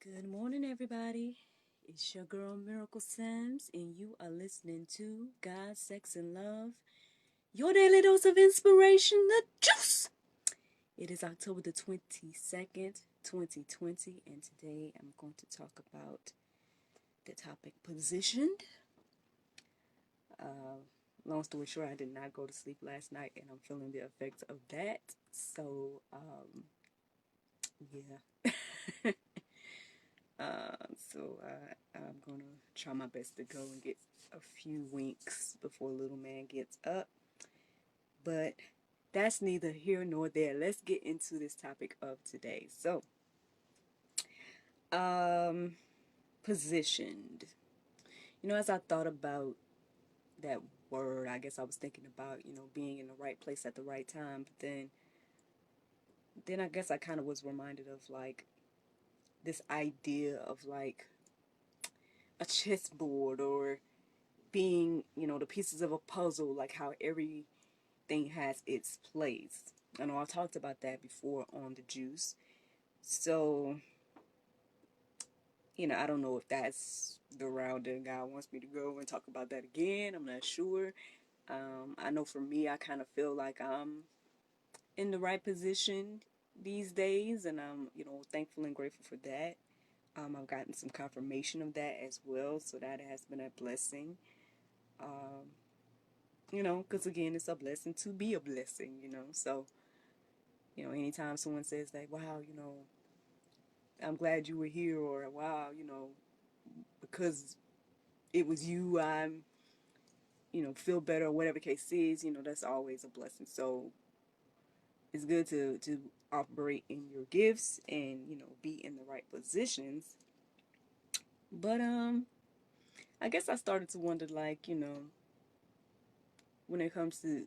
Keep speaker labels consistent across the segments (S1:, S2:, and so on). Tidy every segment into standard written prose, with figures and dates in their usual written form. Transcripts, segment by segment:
S1: Good morning, everybody. It's your girl Miracle Sims, and you are listening to God, Sex, and Love, your daily dose of inspiration, the juice. It is October the 22nd, 2020, and today I'm going to talk about the topic positioned. Uh, Long story short, I did not go to sleep last night, and I'm feeling the effects of that. Yeah. I'm gonna try my best to go and get a few winks before little man gets up. But that's neither here nor there. Let's get into this topic of today. Um, Positioned. As I thought about that word, I guess I was thinking about, being in the right place at the right time. But then I guess I kind of was reminded of like this idea of like a chessboard or being, the pieces of a puzzle, like how everything has its place. I know I've talked about that before on the juice. So, I don't know if that's the route that God wants me to go and talk about that again. I'm not sure. I know for me, I kind of feel like I'm in the right position these days, and I'm, thankful and grateful for that. I've gotten some confirmation of that as well, so that has been a blessing. Um, because again, it's a blessing to be a blessing. So, anytime someone says like, wow, I'm glad you were here, or wow, because it was you, I'm, feel better, or whatever the case is, that's always a blessing. So it's good to operate in your gifts and, be in the right positions. But, I guess I started to wonder, like, when it comes to,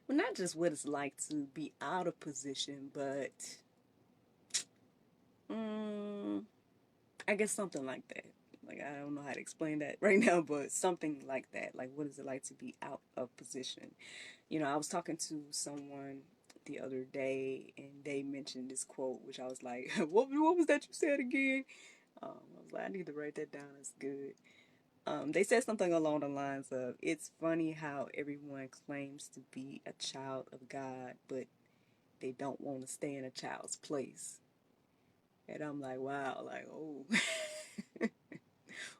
S1: well, not just what it's like to be out of position, but um, I guess something like that. Like, I don't know how to explain that right now, but something like that. Like, what is it like to be out of position? I was talking to someone the other day, and they mentioned this quote, which I was like, what was that you said again? I was like, I need to write that down. It's good. They said something along the lines of, it's funny how everyone claims to be a child of God, but they don't want to stay in a child's place. And I'm like, wow, like, oh,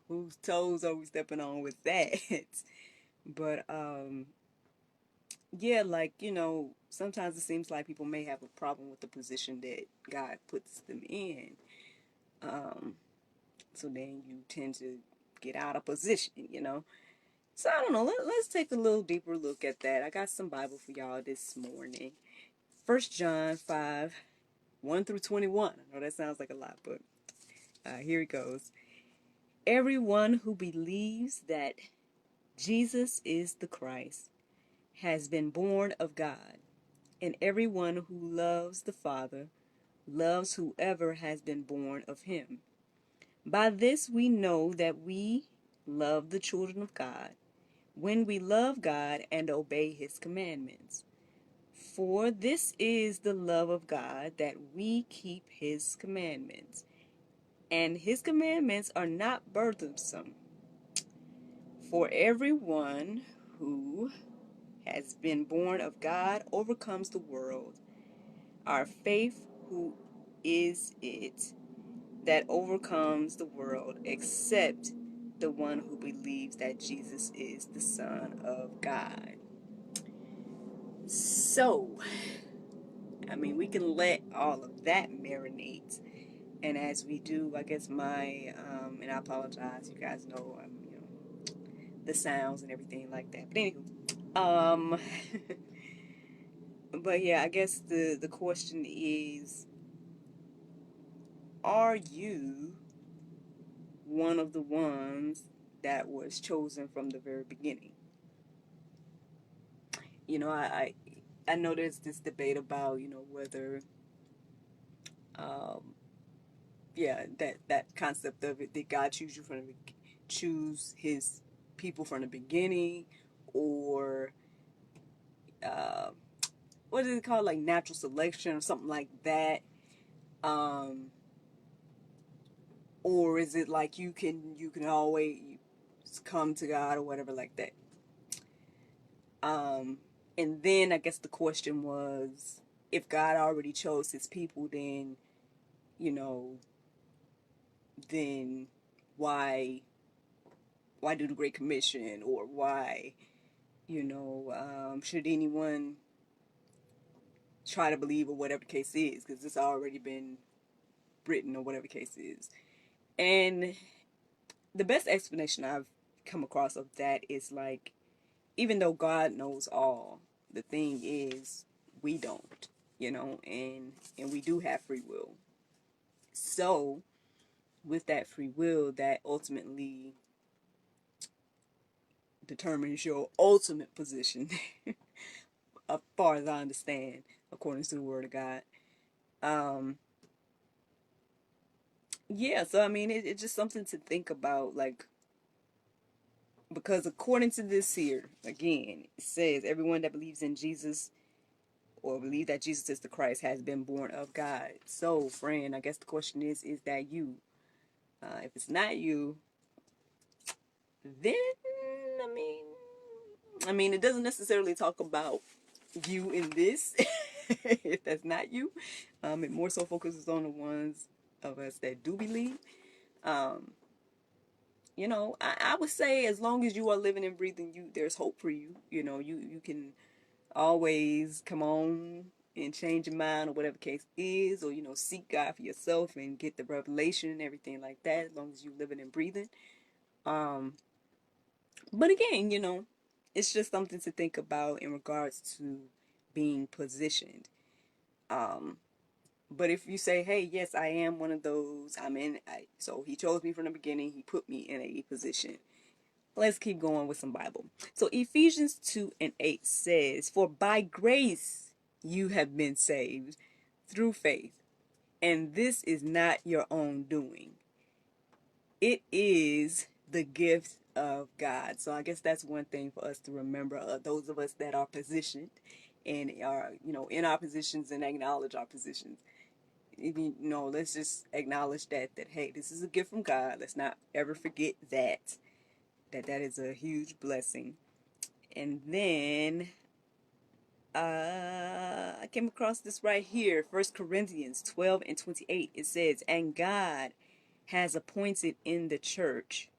S1: whose toes are we stepping on with that? But yeah, like, sometimes it seems like people may have a problem with the position that God puts them in. Um, so then you tend to get out of position. So I don't know. Let's take a little deeper look at that. I got some Bible for y'all this morning. 1 John 5, 1 through 21. I know that sounds like a lot, but here it goes. Everyone who believes that Jesus is the Christ has been born of God, and everyone who loves the Father loves whoever has been born of him. By this we know that we love the children of God, when we love God and obey his commandments. For this is the love of God, that we keep his commandments. And his commandments are not burdensome. For everyone who has been born of God overcomes the world. Our faith, who is it that overcomes the world, except the one who believes that Jesus is the Son of God. So, I mean, we can let all of that marinate. And as we do, I guess and I apologize, you guys know, the sounds and everything like that. But anywho, but yeah, I guess the question is, are you one of the ones that was chosen from the very beginning? I know there's this debate about, whether, um, yeah, that concept of it, did God choose his people from the beginning, or, uh, what is it called, like natural selection or something like that? Um, or is it like you can always come to God or whatever like that? Um, and then I guess the question was, if God already chose His people, then you know, then why why do the Great Commission, or why should anyone try to believe, or whatever the case is, because it's already been written, or whatever the case is. And the best explanation I've come across of that is like, even though God knows all, the thing is we don't, and we do have free will. So with that free will, that ultimately determines your ultimate position, as far as I understand, according to the Word of God. Um, yeah, so I mean, it's just something to think about, like, because according to this here, again, it says everyone that believes in Jesus, or believe that Jesus is the Christ, has been born of God. So, friend, I guess the question is that you? If it's not you, then I mean, it doesn't necessarily talk about you in this. If that's not you, it more so focuses on the ones of us that do believe. Um, I would say, as long as you are living and breathing, there's hope for you. You can always come on and change your mind, or whatever case is, or seek God for yourself and get the revelation and everything like that, as long as you living and breathing. Um, but again, it's just something to think about in regards to being positioned. Um, but if you say, hey, yes, I am one of those, so He chose me from the beginning, He put me in a position. Let's keep going with some Bible. So Ephesians 2:8 says, "For by grace you have been saved through faith, and this is not your own doing. It is the gift of God." So I guess that's one thing for us to remember, those of us that are positioned and are, in our positions, and acknowledge our positions. Let's just acknowledge that hey, this is a gift from God. Let's not ever forget that is a huge blessing. And then I came across this right here, 1 Corinthians 12:28. It says, "And God has appointed in the church."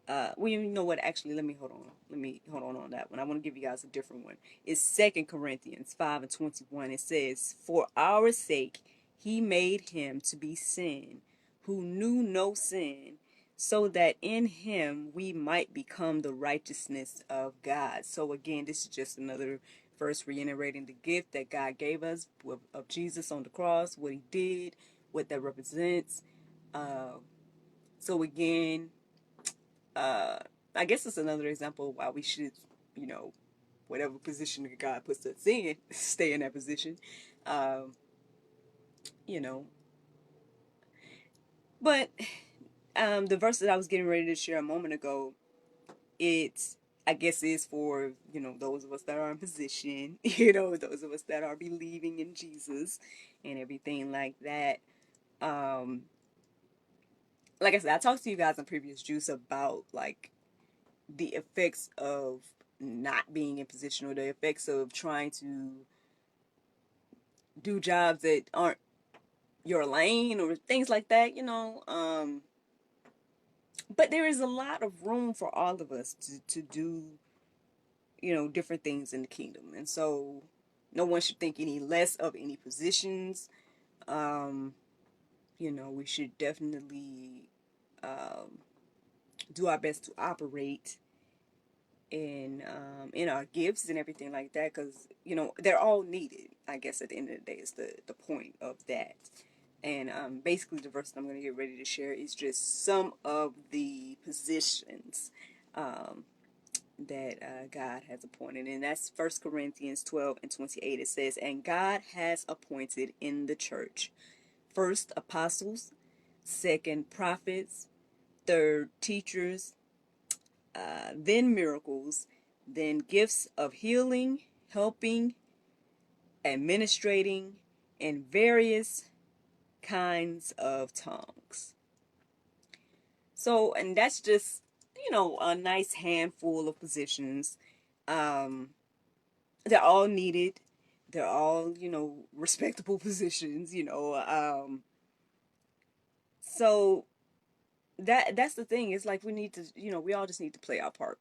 S1: Well, you know what? Actually, let me hold on. Let me hold on that one. I want to give you guys a different one. It's 2 Corinthians 5:21. It says, "For our sake He made Him to be sin, who knew no sin, so that in Him we might become the righteousness of God." So again, this is just another verse reiterating the gift that God gave us of Jesus on the cross, what He did, what that represents. So again, uh, I guess it's another example of why we should, you know, whatever position that God puts us in, stay in that position. Um, you know, but the verse that I was getting ready to share a moment ago, it's, I guess, is for, those of us that are in position, those of us that are believing in Jesus and everything like that. Um, like I said, I talked to you guys in previous juice about like the effects of not being in position, or the effects of trying to do jobs that aren't your lane, or things like that, but there is a lot of room for all of us to do, different things in the kingdom. And so no one should think any less of any positions. Um, we should definitely do our best to operate in our gifts and everything like that, because they're all needed. I guess at the end of the day is the point of that. And basically the verse that I'm going to get ready to share is just some of the positions that God has appointed, and that's 1 Corinthians 12:28. It says, "And God has appointed in the church, first apostles, second prophets, third teachers, then miracles, then gifts of healing, helping, administrating, and various kinds of tongues." So, and that's just, a nice handful of positions. Um, they're all needed. They're all, respectable positions. So that's the thing. It's like we need to, we all just need to play our part,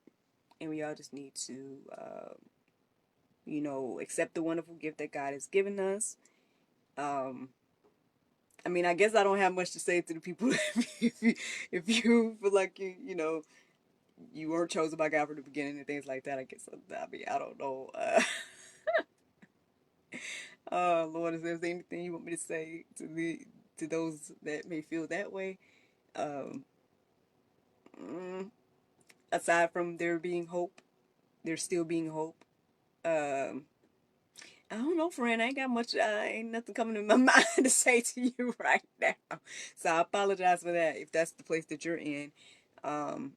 S1: and we all just need to, accept the wonderful gift that God has given us. Um, I mean, I guess I don't have much to say to the people if you feel like you weren't chosen by God from the beginning and things like that. I guess I mean I don't know. Lord, is there anything you want me to say to those that may feel that way? Um, mm, Aside from there being hope, there's still being hope. Um, I don't know, friend. I ain't got much. Ain't nothing coming to my mind to say to you right now. So I apologize for that if that's the place that you're in. Um,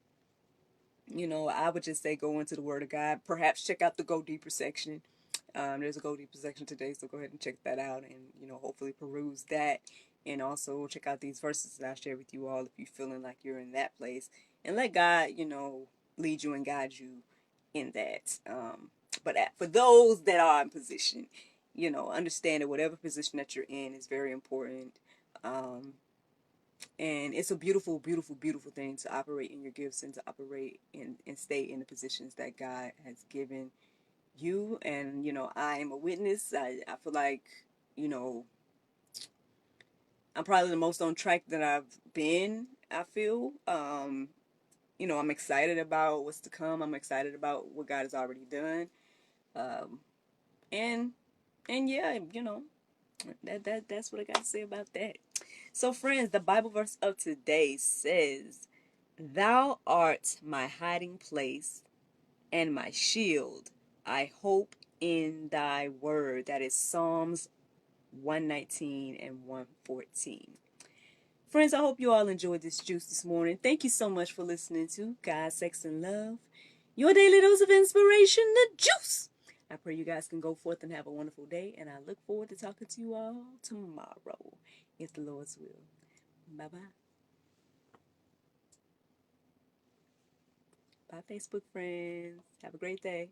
S1: I would just say go into the Word of God. Perhaps check out the Go Deeper section. There's a Go Deeper section today, so go ahead and check that out, and hopefully peruse that, and also check out these verses that I share with you all if you're feeling like you're in that place, and let God, lead you and guide you in that. But for those that are in position, understand that whatever position that you're in is very important. Um, and it's a beautiful, beautiful, beautiful thing to operate in your gifts and to operate and stay in the positions that God has given you. And, I am a witness. I feel like, you know, I'm probably the most on track that I've been, I feel. I'm excited about what's to come. I'm excited about what God has already done. Um, and, and yeah, that's what I got to say about that. So, friends, the Bible verse of today says, Thou art my hiding place and my shield. I hope in thy word. That is Psalms 119 and 114. Friends, I hope you all enjoyed this juice this morning. Thank you so much for listening to God, Sex, and Love, your daily dose of inspiration, the juice. I pray you guys can go forth and have a wonderful day, and I look forward to talking to you all tomorrow, if the Lord's will. Bye-bye. Bye, Facebook friends. Have a great day.